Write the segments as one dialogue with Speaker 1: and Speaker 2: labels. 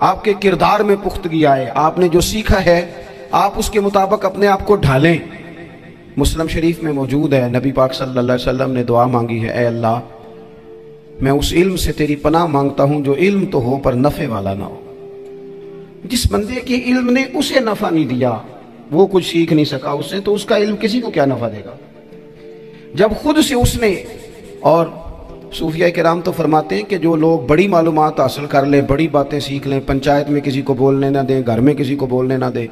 Speaker 1: آپ کے کردار میں پختگی آئے، آپ نے جو سیکھا ہے آپ اس کے مطابق اپنے آپ کو ڈھالیں۔ مسلم شریف میں موجود ہے، نبی پاک صلی اللہ علیہ وسلم نے دعا مانگی ہے، اے اللہ میں اس علم سے تیری پناہ مانگتا ہوں جو علم تو ہو پر نفع والا نہ ہو۔ جس بندے کے علم نے اسے نفع نہیں دیا، وہ کچھ سیکھ نہیں سکا اس سے، تو اس کا علم کسی کو کیا نفع دے گا؟ جب خود سے اس نے، اور صوفیہ کرام تو فرماتے ہیں کہ جو لوگ بڑی معلومات حاصل کر لیں، بڑی باتیں سیکھ لیں، پنچایت میں کسی کو بولنے نہ دیں، گھر میں کسی کو بولنے نہ دیں،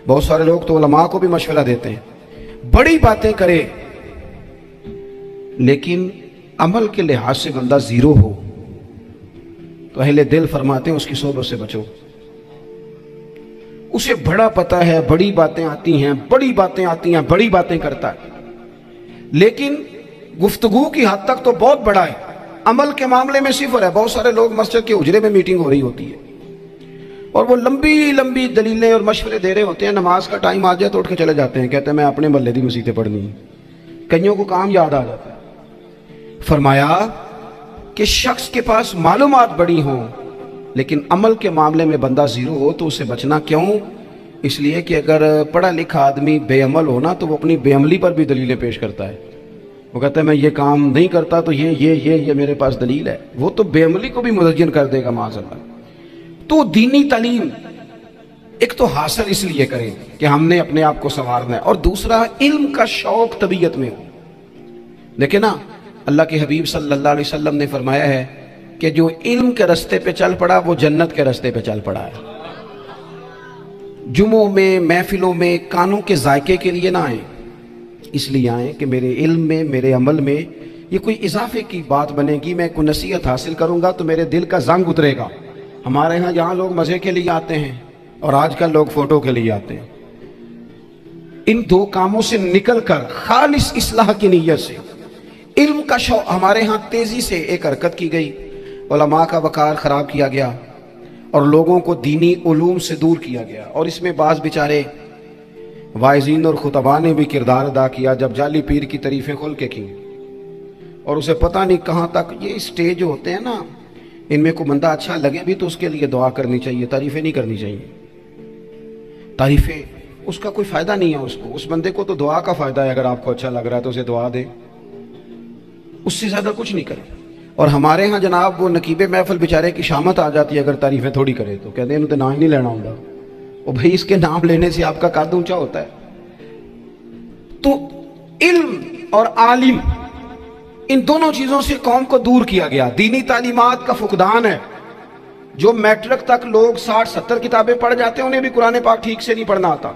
Speaker 1: بہت سارے لوگ تو علماء کو بھی مشورہ دیتے ہیں، بڑی باتیں کرے لیکن عمل کے لحاظ سے بندہ زیرو ہو، تو اہل دل فرماتے ہیں اس کی صحبت سے بچو۔ اسے بڑا پتہ ہے، بڑی باتیں آتی ہیں، بڑی باتیں آتی ہیں، بڑی باتیں کرتا ہے، لیکن گفتگو کی حد تک تو بہت بڑا ہے، عمل کے معاملے میں صفر ہے۔ بہت سارے لوگ مسجد کے حجرے میں میٹنگ ہو رہی ہوتی ہے اور وہ لمبی لمبی دلیلیں اور مشورے دے رہے ہوتے ہیں، نماز کا ٹائم آ جائے تو اٹھ کے چلے جاتے ہیں، کہتے ہیں میں اپنے محلے دی مسیتیں پڑھنی ہے۔ کئیوں کو کام یاد آ جاتا ہے۔ فرمایا کہ شخص کے پاس معلومات بڑی ہوں لیکن عمل کے معاملے میں بندہ زیرو ہو تو اسے بچنا کیوں؟ اس لیے کہ اگر پڑھا لکھا آدمی بے عمل ہونا تو وہ اپنی بے عملی پر بھی دلیلیں پیش کرتا ہے۔ وہ کہتا ہے میں یہ کام نہیں کرتا تو یہ میرے پاس دلیل ہے، وہ تو بے عملی کو بھی مزین کر دے گا معاذ اللہ۔ تو دینی تعلیم ایک تو حاصل اس لیے کریں کہ ہم نے اپنے آپ کو سنوارنا ہے، اور دوسرا علم کا شوق طبیعت میں ہو۔ دیکھیں نا، اللہ کے حبیب صلی اللہ علیہ وسلم نے فرمایا ہے کہ جو علم کے رستے پہ چل پڑا وہ جنت کے رستے پہ چل پڑا ہے۔ جمعوں میں، محفلوں میں کانوں کے ذائقے کے لیے نہ آئیں، اس لیے آئیں کہ میرے علم میں، میرے عمل میں یہ کوئی اضافے کی بات بنے گی، میں کوئی نصیحت حاصل کروں گا تو میرے دل کا زنگ اترے گا۔ ہمارے ہاں یہاں لوگ مزے کے لیے آتے ہیں اور آج کل لوگ فوٹو کے لیے آتے ہیں۔ ان دو کاموں سے نکل کر خالص اصلاح کی نیت سے علم کا شوق، ہمارے ہاں تیزی سے ایک حرکت کی گئی، علماء کا وقار خراب کیا گیا اور لوگوں کو دینی علوم سے دور کیا گیا، اور اس میں بعض بیچارے واعظین اور خطباء نے بھی کردار ادا کیا جب جعلی پیر کی تعریفیں کھول کے کی، اور اسے پتہ نہیں کہاں تک یہ اسٹیج ہوتے ہیں نا، ان میں کوئی بندہ اچھا لگے بھی تو اس کے لیے دعا کرنی چاہیے، تعریفیں نہیں کرنی چاہیے۔ تعریفیں اس کا کوئی فائدہ نہیں ہے، اس بندے کو تو دعا کا فائدہ ہے، اگر آپ کو اچھا لگ رہا ہے تو اسے دعا دے، اس سے زیادہ کچھ نہیں کرے۔ اور ہمارے ہاں جناب وہ نقیب محفل بیچارے کی شامت آ جاتی ہے اگر تعریفیں تھوڑی کرے تو، کہتے ہیں انہوں نے نام ہی نہیں لینا ہوگا، اور بھائی اس کے نام لینے سے آپ کا قد اونچا ہوتا ہے۔ تو علم اور عالم، ان دونوں چیزوں سے قوم کو دور کیا گیا۔ دینی تعلیمات کا فقدان ہے، جو میٹرک تک لوگ 60-70 کتابیں پڑھ جاتے ہیں انہیں بھی قرآن پاک ٹھیک سے نہیں پڑھنا آتا،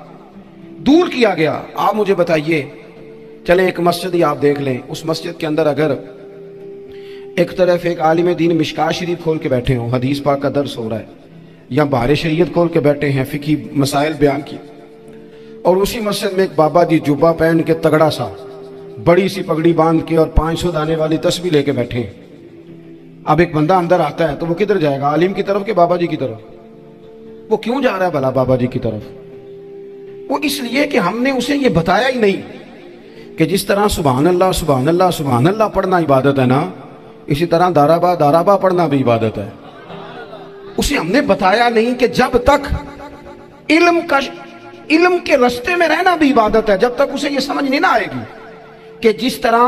Speaker 1: دور کیا گیا۔ آپ مجھے بتائیے، چلیں ایک مسجد ہی آپ دیکھ لیں، اس مسجد کے اندر اگر ایک طرف ایک عالم دین مشکاہ شریف کھول کے بیٹھے ہوں، حدیث پاک کا درس ہو رہا ہے، یا بہار شریعت کھول کے بیٹھے ہیں، فقہی مسائل بیان کی، اور اسی مسجد میں ایک بابا جی جبہ پہن کے تگڑا سا بڑی سی پگڑی باندھ کے اور 500 دانے والی تسبیح لے کے بیٹھے ہیں، اب ایک بندہ اندر آتا ہے تو وہ کدھر جائے گا؟ عالم کی طرف کہ بابا جی کی طرف؟ وہ کیوں جا رہا ہے بھلا بابا جی کی طرف؟ وہ اس لیے کہ ہم نے اسے یہ بتایا ہی نہیں کہ جس طرح سبحان اللہ سبحان اللہ سبحان اللہ پڑھنا عبادت ہے نا، اسی طرح دارابا دارابا پڑھنا بھی عبادت ہے۔ اسے ہم نے بتایا نہیں کہ جب تک علم کے رستے میں رہنا بھی عبادت ہے، جب تک اسے یہ سمجھ نہیں نہ آئے گی کہ جس طرح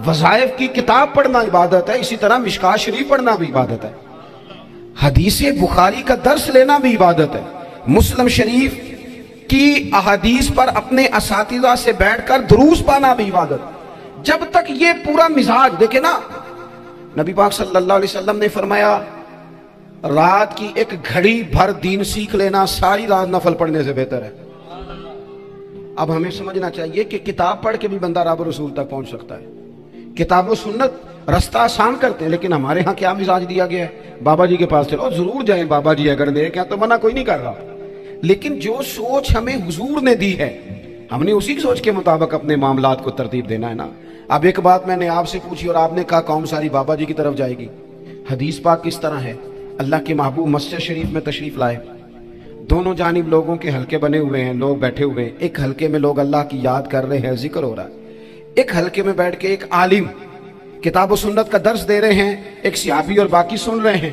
Speaker 1: وظائف کی کتاب پڑھنا عبادت ہے اسی طرح مشکاہ شریف پڑھنا بھی عبادت ہے، حدیث بخاری کا درس لینا بھی عبادت ہے، مسلم شریف کی احادیث پر اپنے اساتذہ سے بیٹھ کر دروس پانا بھی عبادت۔ جب تک یہ پورا مزاج دیکھیں نا، نبی پاک صلی اللہ علیہ وسلم نے فرمایا رات کی ایک گھڑی بھر دین سیکھ لینا ساری رات نفل پڑھنے سے بہتر ہے۔ اب ہمیں سمجھنا چاہیے کہ کتاب پڑھ کے بھی بندہ رب رسول تک پہنچ سکتا ہے، کتاب و سنت رستہ آسان کرتے ہیں، لیکن ہمارے ہاں کیا مزاج دیا گیا ہے؟ بابا جی کے پاس چلو، ضرور جائیں بابا جی اگر دے کیا تو منع کوئی نہیں کر رہا، لیکن جو سوچ ہمیں حضور نے دی ہے ہم نے اسی سوچ کے مطابق اپنے معاملات کو ترتیب دینا ہے نا۔ اب ایک بات میں نے آپ سے پوچھی اور آپ نے کہا قوم ساری بابا جی کی طرف جائے گی۔ حدیث پاک کس طرح ہے؟ اللہ کے محبوب مسجد شریف میں تشریف لائے، دونوں جانب لوگوں کے حلقے بنے ہوئے ہیں، لوگ بیٹھے ہوئے ہیں، ایک حلقے میں لوگ اللہ کی یاد کر رہے ہیں، ذکر ہو رہا ہے، ایک حلقے میں بیٹھ کے ایک عالم کتاب و سنت کا درس دے رہے ہیں، ایک صحابی اور باقی سن رہے ہیں۔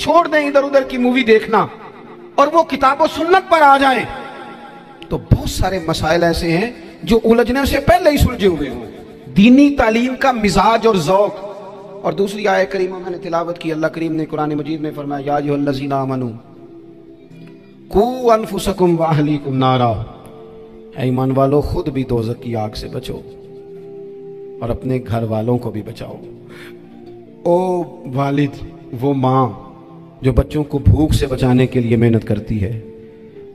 Speaker 1: چھوڑ دیں ادھر ادھر کی مووی دیکھنا اور وہ کتاب و سنت پر آ جائیں، تو بہت سارے مسائل ایسے ہیں جو الجھنے سے پہلے ہی سلجھے ہوئے ہوں۔ دینی تعلیم کا مزاج اور ذوق۔ اور دوسری آیت کریمہ میں نے تلاوت کی، اللہ کریم نے قرآن مجید میں فرمایا یا ایھا الذین آمنوا قوا انفسکم واہلیکم نارا، اے ایمان والو خود بھی دوزخ کی آگ سے بچو اور اپنے گھر والوں کو بھی بچاؤ۔ او والد، وہ ماں جو بچوں کو بھوک سے بچانے کے لیے محنت کرتی ہے،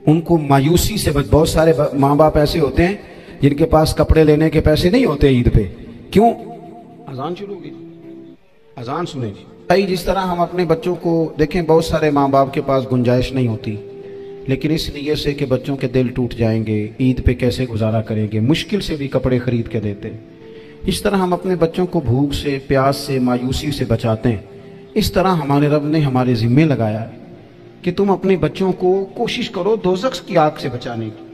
Speaker 1: ان کو مایوسی سے بہت سارے ماں باپ ایسے ہوتے ہیں جن کے پاس کپڑے لینے کے پیسے نہیں ہوتے عید پہ۔ کیوں؟ اذان شروع ہوگی، اذان سنیں جی۔ جس طرح ہم اپنے بچوں کو دیکھیں، بہت سارے ماں باپ کے پاس گنجائش نہیں ہوتی، لیکن اس لیے سے کہ بچوں کے دل ٹوٹ جائیں گے، عید پہ کیسے گزارا کریں گے، مشکل سے بھی کپڑے خرید کے دیتے۔ اس طرح ہم اپنے بچوں کو بھوک سے، پیاس سے، مایوسی سے بچاتے ہیں۔ اس طرح ہمارے رب نے ہمارے ذمے لگایا ہے کہ تم اپنے بچوں کو کوشش کرو دوزخ کی آگ سے بچانے کی۔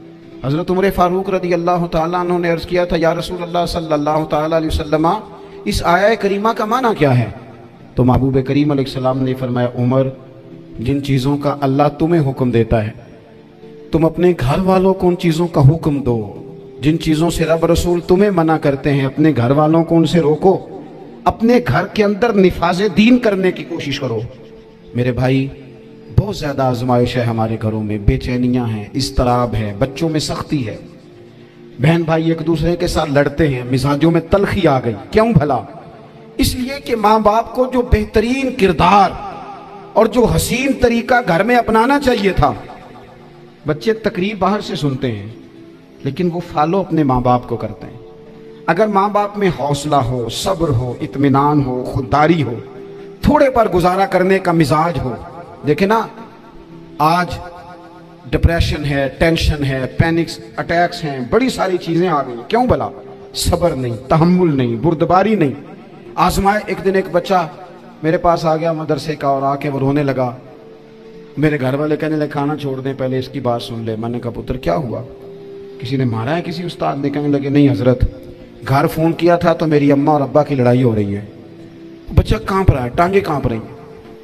Speaker 1: حضرت عمر فاروق رضی اللہ تعالیٰ عنہ نے عرض کیا تھا یا رسول اللہ صلی اللہ تعالیٰ علیہ وسلم، اس آیہ کریمہ کا معنی کیا ہے؟ تو محبوب کریم علیہ السلام نے فرمایا عمر، جن چیزوں کا اللہ تمہیں حکم دیتا ہے تم اپنے گھر والوں کو ان چیزوں کا حکم دو، جن چیزوں سے رب رسول تمہیں منع کرتے ہیں اپنے گھر والوں کو ان سے روکو، اپنے گھر کے اندر نفاذ دین کرنے کی کوشش کرو۔ میرے بھائی، بہت زیادہ آزمائش ہے ہمارے گھروں میں، بے چینیاں ہیں، اضطراب ہے، بچوں میں سختی ہے، بہن بھائی ایک دوسرے کے ساتھ لڑتے ہیں، مزاجوں میں تلخی آ گئی۔ کیوں بھلا؟ اس لیے کہ ماں باپ کو جو بہترین کردار اور جو حسین طریقہ گھر میں اپنانا چاہیے تھا، بچے تقریر باہر سے سنتے ہیں لیکن وہ فالو اپنے ماں باپ کو کرتے ہیں۔ اگر ماں باپ میں حوصلہ ہو، صبر ہو، اطمینان ہو، خودداری ہو، تھوڑے پر گزارا کرنے کا مزاج ہو۔ دیکھیں نا، آج ڈپریشن ہے، ٹینشن ہے، پینکس اٹیکس ہیں، بڑی ساری چیزیں آ گئی۔ کیوں بھلا؟ صبر نہیں، تحمل نہیں، بردباری نہیں۔ آزمائے۔ ایک دن ایک بچہ میرے پاس آ گیا مدرسے کا اور آ کے وہ رونے لگا۔ میرے گھر والے کہنے لگے کھانا چھوڑ دیں، پہلے اس کی بات سن لے۔ میں نے کہا پتر کیا ہوا؟ کسی نے مارا ہے کسی استاد نے؟ کہنے لگے نہیں حضرت، گھر فون کیا تھا تو میری اماں اور ابا کی لڑائی ہو رہی ہے۔ بچہ کانپ رہا ہے، ٹانگیں کانپ رہی ہیں۔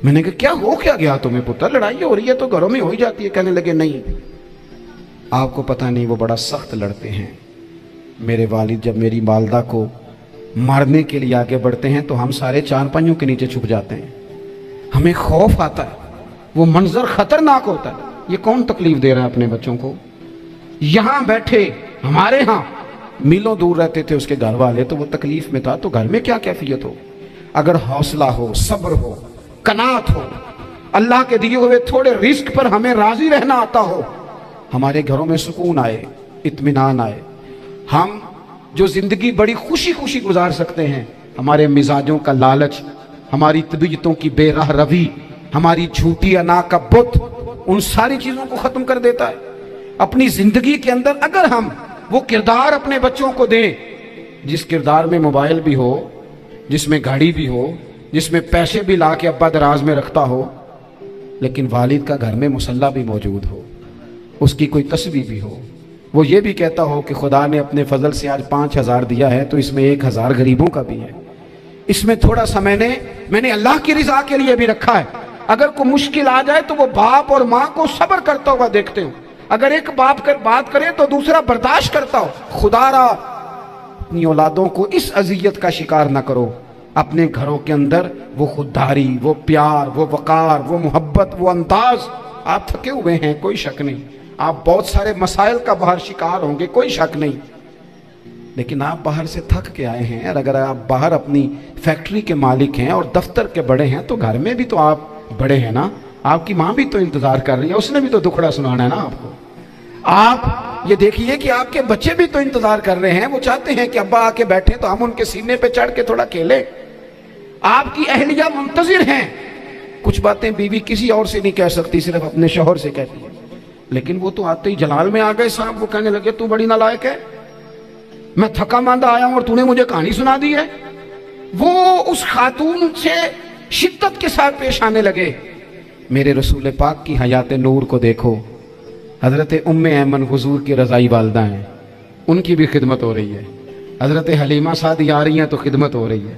Speaker 1: میں نے کہا کیا ہو کیا گیا تمہیں پتر؟ لڑائی ہو رہی ہے تو گھروں میں ہو ہی جاتی ہے۔ کہنے لگے نہیں، آپ کو پتہ نہیں، وہ بڑا سخت لڑتے ہیں۔ میرے والد جب میری والدہ کو مارنے کے لیے آگے بڑھتے ہیں تو ہم سارے چارپائیوں کے نیچے چھپ جاتے ہیں، ہمیں خوف آتا ہے، وہ منظر خطرناک ہوتا ہے۔ یہ کون تکلیف دے رہا ہے اپنے بچوں کو؟ یہاں بیٹھے ہمارے ہاں میلوں دور رہتے تھے اس کے گھر والے، تو وہ تکلیف میں تھا، تو گھر میں کیا کیفیت ہو؟ اگر حوصلہ ہو، صبر ہو، قناعت ہو، اللہ کے دیے ہوئے تھوڑے رزق پر ہمیں راضی رہنا آتا ہو، ہمارے گھروں میں سکون آئے، اطمینان آئے، ہم جو زندگی بڑی خوشی خوشی گزار سکتے ہیں۔ ہمارے مزاجوں کا لالچ، ہماری طبیعتوں کی بے راہ روی، ہماری جھوٹی انا کا بت، ان ساری چیزوں کو ختم کر دیتا ہے۔ اپنی زندگی کے اندر اگر ہم وہ کردار اپنے بچوں کو دیں، جس کردار میں موبائل بھی ہو، جس میں گاڑی بھی ہو، جس میں پیسے بھی لا کے ابا دراز میں رکھتا ہو، لیکن والد کا گھر میں مصلی بھی موجود ہو، اس کی کوئی تسبیح بھی ہو، وہ یہ بھی کہتا ہو کہ خدا نے اپنے فضل سے آج 5000 دیا ہے تو اس میں 1000 غریبوں کا بھی ہے، اس میں تھوڑا سا میں نے اللہ کی رضا کے لیے بھی رکھا ہے۔ اگر کوئی مشکل آ جائے تو وہ باپ اور ماں کو صبر کرتا ہوا دیکھتے ہو، اگر ایک باپ بات کرے تو دوسرا برداشت کرتا ہو۔ خدا را اپنی اولادوں کو اس اذیت کا شکار نہ کرو۔ اپنے گھروں کے اندر وہ خودداری، وہ پیار، وہ وقار، وہ محبت، وہ انداز۔ آپ تھکے ہوئے ہیں، کوئی شک نہیں، آپ بہت سارے مسائل کا باہر شکار ہوں گے، کوئی شک نہیں، لیکن آپ باہر سے تھک کے آئے ہیں، اور اگر آپ باہر اپنی فیکٹری کے مالک ہیں اور دفتر کے بڑے ہیں تو گھر میں بھی تو آپ بڑے ہیں نا، آپ کی ماں بھی تو انتظار کر رہی ہے، اس نے بھی تو دکھڑا سنانا ہے نا آپ کو۔ آپ یہ دیکھیے کہ آپ کے بچے بھی تو انتظار کر رہے ہیں، وہ چاہتے ہیں کہ ابا آ کے بیٹھے تو ہم ان کے سینے پہ چڑھ کے تھوڑا کھیلیں۔ آپ کی اہلیہ منتظر ہیں، کچھ باتیں بیوی کسی اور سے نہیں کہہ سکتی، صرف اپنے شوہر سے کہتی ہے، لیکن وہ تو آتے ہی جلال میں آ گئے صاحب، وہ کہنے لگے تو بڑی نالائق ہے، میں تھکا ماندہ آیا ہوں اور تو نے مجھے کہانی سنا دی ہے۔ وہ اس خاتون سے شدت کے ساتھ پیش آنے لگے۔ میرے رسول پاک کی حیات نور کو دیکھو، حضرت ام ایمن حضور کی رضائی والدہ ہیں، ان کی بھی خدمت ہو رہی ہے، حضرت حلیمہ سعدی آ رہی ہیں تو خدمت ہو رہی ہے،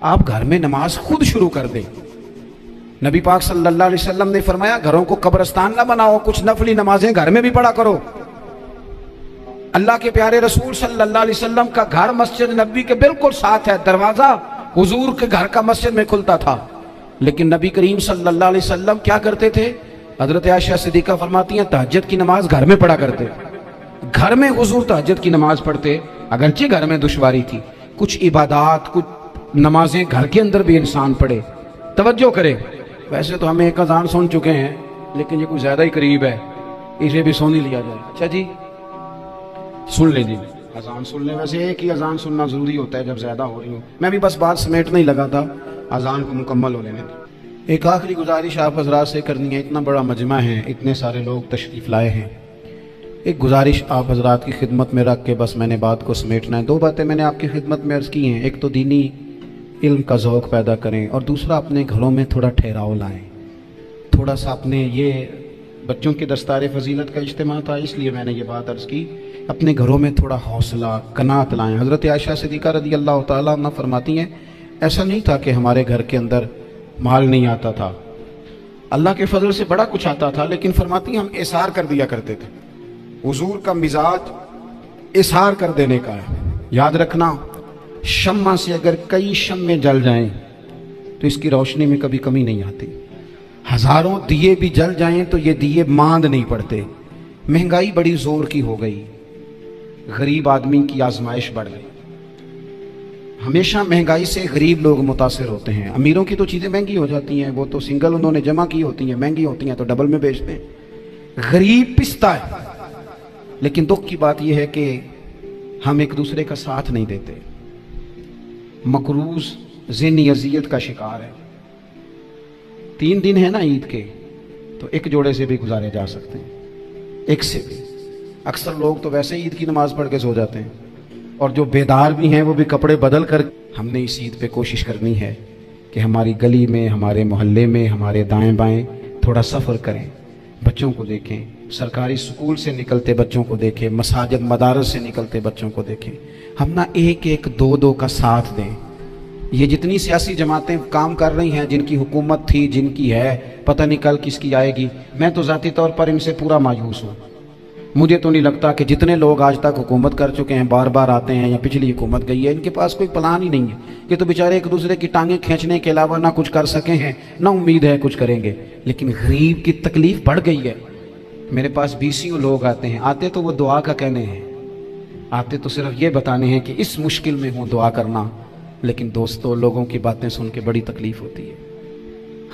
Speaker 1: آپ گھر میں نماز خود شروع کر دیں. نبی پاک صلی اللہ علیہ وسلم نے فرمایا گھروں کو قبرستان نہ بناؤ, کچھ نفلی نمازیں گھر میں بھی پڑھا کرو. اللہ کے پیارے رسول صلی اللہ علیہ وسلم کا گھر مسجد نبوی کے بالکل ساتھ ہے, دروازہ حضور کے گھر کا مسجد میں کھلتا تھا. لیکن نبی کریم صلی اللہ علیہ وسلم کیا کرتے تھے؟ حضرت عائشہ صدیقہ فرماتی ہیں تہجد کی نماز گھر میں پڑھا کرتے. گھر میں حضور تہجد کی نماز پڑھتے, اگرچہ گھر میں دشواری تھی. کچھ عبادات, کچھ نمازیں گھر کے اندر بھی انسان پڑھے. توجہ کرے. ویسے تو ہمیں ایک اذان سن چکے ہیں, لیکن یہ کچھ زیادہ ہی قریب ہے, اسے بھی سن ہی لیا جائے. اچھا جی, سن لیں جی, اذان سن لیں. ویسے ایک ہی اذان سننا ضروری ہوتا ہے جب زیادہ ہو رہی ہوں. میں بھی بس بات سمیٹنے ہی لگا تھا, اذان کو مکمل ہو لینے دیں. ایک آخری گزارش آپ حضرات سے کرنی ہے. اتنا بڑا مجمع ہے, اتنے سارے لوگ تشریف لائے ہیں. ایک گزارش آپ حضرات کی خدمت میں رکھ کے بس میں نے بات کو سمیٹنا ہے. دو باتیں میں نے آپ کی خدمت میں عرض کی ہیں. ایک تو دینی علم کا ذوق پیدا کریں, اور دوسرا اپنے گھروں میں تھوڑا ٹھہراؤ لائیں. تھوڑا سا اپنے, یہ بچوں کے دستار فضیلت کا اجتماع تھا اس لیے میں نے یہ بات عرض کی, اپنے گھروں میں تھوڑا حوصلہ قناعت لائیں. حضرت عائشہ صدیقہ رضی اللہ تعالیٰ عنہ فرماتی ہیں ایسا نہیں تھا کہ ہمارے گھر کے اندر مال نہیں آتا تھا, اللہ کے فضل سے بڑا کچھ آتا تھا, لیکن فرماتی ہیں ہم اظہار کر دیا کرتے تھے. حضور کا مزاج اظہار کر دینے کا ہے. یاد رکھنا, شمع سے اگر کئی شمعیں جل جائیں تو اس کی روشنی میں کبھی کمی نہیں آتی. ہزاروں دیے بھی جل جائیں تو یہ دیے ماند نہیں پڑتے. مہنگائی بڑی زور کی ہو گئی, غریب آدمی کی آزمائش بڑھ گئی. ہمیشہ مہنگائی سے غریب لوگ متاثر ہوتے ہیں. امیروں کی تو چیزیں مہنگی ہو جاتی ہیں, وہ تو سنگل انہوں نے جمع کی ہوتی ہیں, مہنگی ہوتی ہیں تو ڈبل میں بیچتے ہیں. غریب پستا ہے. لیکن دکھ کی بات یہ ہے کہ ہم ایک دوسرے کا ساتھ نہیں دیتے. مقروض ذہنی اذیت کا شکار ہے. 3 دن ہے نا عید کے, تو ایک جوڑے سے بھی گزارے جا سکتے ہیں, ایک سے بھی. اکثر لوگ تو ویسے عید کی نماز پڑھ کے سو جاتے ہیں, اور جو بیدار بھی ہیں وہ بھی کپڑے بدل کر. ہم نے اس عید پہ کوشش کرنی ہے کہ ہماری گلی میں, ہمارے محلے میں, ہمارے دائیں بائیں تھوڑا سفر کریں, بچوں کو دیکھیں, سرکاری سکول سے نکلتے بچوں کو دیکھیں, مساجد مدارس سے نکلتے بچوں کو دیکھیں. ہم نہ ایک ایک دو دو کا ساتھ دیں. یہ جتنی سیاسی جماعتیں کام کر رہی ہیں, جن کی حکومت تھی, جن کی ہے, پتہ نہیں کل کس کی آئے گی. میں تو ذاتی طور پر ان سے پورا مایوس ہوں. مجھے تو نہیں لگتا کہ جتنے لوگ آج تک حکومت کر چکے ہیں, بار بار آتے ہیں, یا پچھلی حکومت گئی ہے, ان کے پاس کوئی پلان ہی نہیں ہے. یہ تو بیچارے ایک دوسرے کی ٹانگیں کھینچنے کے علاوہ نہ کچھ کر سکے ہیں, نہ امید ہے کچھ کریں گے. لیکن غریب کی تکلیف بڑھ گئی ہے. میرے پاس 20 لوگ آتے ہیں, آتے تو وہ دعا کا کہنے ہیں, آتے تو صرف یہ بتانے ہیں کہ اس مشکل میں ہوں دعا کرنا. لیکن دوستو, لوگوں کی باتیں سن کے بڑی تکلیف ہوتی ہے.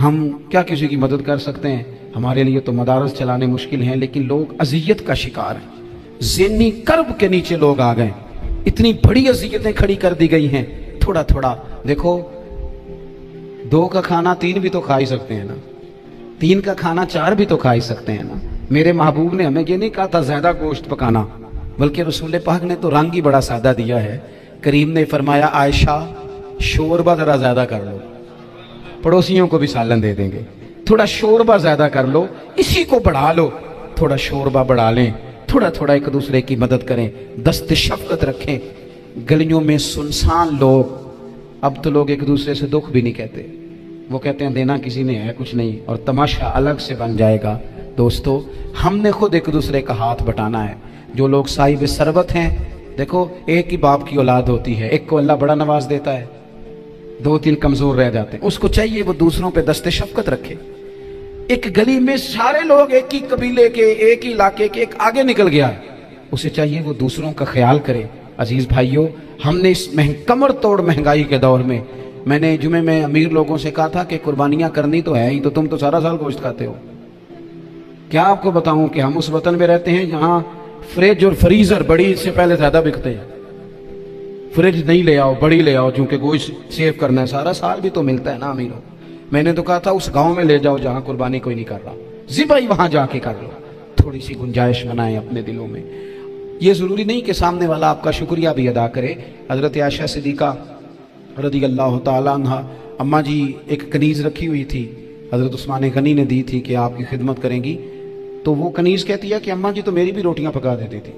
Speaker 1: ہم کیا کسی کی مدد کر سکتے ہیں؟ ہمارے لیے تو مدارس چلانے مشکل ہیں, لیکن لوگ اذیت کا شکار ہیں. ذہنی کرب کے نیچے لوگ آ گئے, اتنی بڑی اذیتیں کھڑی کر دی گئی ہیں. تھوڑا تھوڑا دیکھو, 2 کا کھانا 3 بھی تو کھا ہی سکتے ہیں نا, 3 کا کھانا 4 بھی تو کھا ہی سکتے ہیں نا. میرے محبوب نے ہمیں یہ نہیں کہا تھا زیادہ گوشت پکانا, بلکہ رسول پاک نے تو رنگ ہی بڑا سادہ دیا ہے. کریم نے فرمایا عائشہ شوربہ ذرا زیادہ کر لو, پڑوسیوں کو بھی سالن دے دیں گے. تھوڑا شوربہ زیادہ کر لو, اسی کو بڑھا لو, تھوڑا شوربہ بڑھا لیں, تھوڑا تھوڑا ایک دوسرے کی مدد کریں, دست شفقت رکھیں. گلیوں میں سنسان لوگ, اب تو لوگ ایک دوسرے سے دکھ بھی نہیں کہتے, وہ کہتے ہیں دینا کسی نے ہے کچھ نہیں, اور تماشا الگ سے بن جائے گا. دوستو, ہم نے خود ایک دوسرے کا ہاتھ بٹانا ہے. جو لوگ صاحب ثروت ہیں, دیکھو ایک ہی باپ کی اولاد ہوتی ہے, ایک کو اللہ بڑا نواز دیتا ہے, 2-3 کمزور رہ جاتے ہیں. اس کو چاہیے وہ دوسروں پہ دست شفقت رکھے. ایک گلی میں سارے لوگ ایک ہی قبیلے کے, ایک ہی علاقے کے, ایک آگے نکل گیا, اسے چاہیے وہ دوسروں کا خیال کرے. عزیز بھائیوں, ہم نے اس کمر توڑ مہنگائی کے دور میں نے جمعے میں امیر لوگوں سے کہا تھا کہ قربانیاں کرنی تو ہے ہی, تو تم تو سارا سال گوشت کھاتے ہو. کیا آپ کو بتاؤں کہ ہم اس وطن میں رہتے ہیں جہاں فریج اور فریزر بڑی سے پہلے زیادہ بکتے ہیں. فریج نہیں لے آؤ, بڑی لے آؤ, چونکہ گوشت سیو کرنا ہے, سارا سال بھی تو ملتا ہے نا امیروں. میں نے تو کہا تھا اس گاؤں میں لے جاؤ جہاں قربانی کوئی نہیں کر رہا, ذبح ہی وہاں جا کے کر لو. تھوڑی سی گنجائش بنائیں اپنے دلوں میں. یہ ضروری نہیں کہ سامنے والا آپ کا شکریہ بھی ادا کرے. حضرت عائشہ صدیقہ رضی اللہ تعالیٰ عنہ, اماں جی ایک کنیز رکھی ہوئی تھی, حضرت عثمان غنی نے دی تھی کہ آپ کی خدمت کریں گی. تو وہ کنیز کہتی ہے کہ اماں جی تو میری بھی روٹیاں پکا دیتی تھی,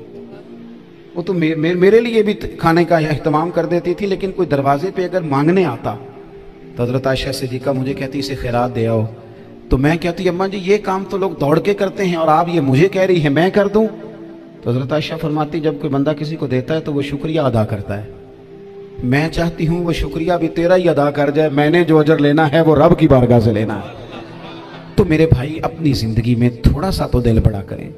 Speaker 1: وہ تو میرے لیے بھی کھانے کا اہتمام کر دیتی تھی. لیکن کوئی دروازے پہ اگر مانگنے آتا تو حضرت عائشہ صدیقہ مجھے کہتی اسے خیرات دے آؤ، تو میں کہتی اماں جی یہ کام تو لوگ دوڑ کے کرتے ہیں اور آپ یہ مجھے کہہ رہی ہے میں کر دوں؟ تو حضرت عائشہ فرماتی جب کوئی بندہ کسی کو دیتا ہے تو وہ شکریہ ادا کرتا ہے، میں چاہتی ہوں وہ شکریہ بھی تیرا ہی ادا کر جائے، میں نے جو اجر لینا ہے وہ رب کی بارگاہ سے لینا ہے۔ تو میرے بھائی اپنی زندگی میں تھوڑا سا تو دل بڑا کریں،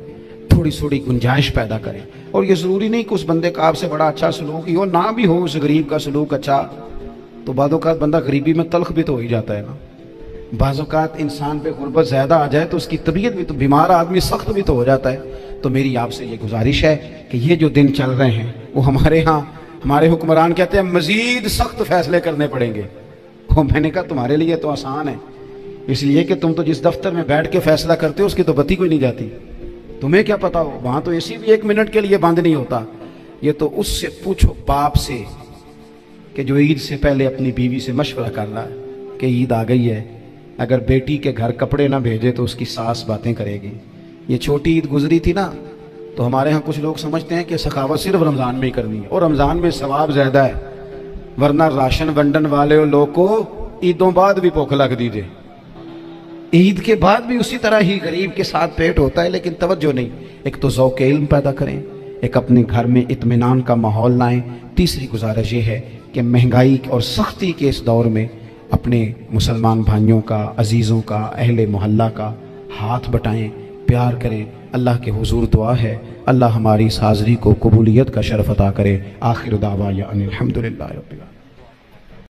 Speaker 1: تھوڑی تھوڑی گنجائش پیدا کریں، اور یہ ضروری نہیں کہ اس بندے کا آپ سے بڑا اچھا سلوک ہی ہو، نہ بھی ہو اس غریب کا سلوک اچھا، تو بعض اوقات بندہ غریبی میں تلخ بھی تو ہو ہی جاتا ہے نا۔ بعض اوقات انسان پہ غربت زیادہ آ جائے تو اس کی طبیعت بھی تو، بیمار آدمی سخت بھی تو ہو جاتا ہے۔ تو میری آپ سے یہ گزارش ہے کہ یہ جو دن چل رہے ہیں وہ ہمارے ہاں ہمارے حکمران کہتے ہیں مزید سخت فیصلے کرنے پڑیں گے۔ میں نے کہا تمہارے لیے تو آسان ہے، اس لیے کہ تم تو جس دفتر میں بیٹھ کے فیصلہ کرتے ہو اس کی تو بتی کوئی نہیں جاتی، تمہیں کیا پتا ہو، وہاں تو اسی بھی 1 منٹ کے لیے بند نہیں ہوتا۔ یہ تو اس سے پوچھو باپ سے کہ جو عید سے پہلے اپنی بیوی سے مشورہ کر رہا ہے کہ عید آ گئی ہے، اگر بیٹی کے گھر کپڑے نہ بھیجے تو اس کی ساس باتیں کرے گی۔ یہ چھوٹی عید گزری تھی نا، تو ہمارے ہاں کچھ لوگ سمجھتے ہیں کہ سخاوت صرف رمضان میں ہی کرنی ہے، اور رمضان میں ثواب زیادہ ہے، ورنہ راشن ونڈن والے لوگ کو عیدوں بعد بھی بھوک لگ دیجئے، عید کے بعد بھی اسی طرح ہی غریب کے ساتھ پیٹ ہوتا ہے، لیکن توجہ نہیں۔ ایک تو ذوق علم پیدا کریں، ایک اپنے گھر میں اطمینان کا ماحول لائیں۔ تیسری گزارش یہ ہے کہ مہنگائی اور سختی کے اس دور میں اپنے مسلمان بھائیوں کا، عزیزوں کا، اہل محلہ کا ہاتھ بٹائیں، پیار کریں۔ اللہ کے حضور دعا ہے اللہ ہماری اس حاضری کو قبولیت کا شرف عطا کرے۔ آخر دعوانا ان الحمدللہ رب العالمین۔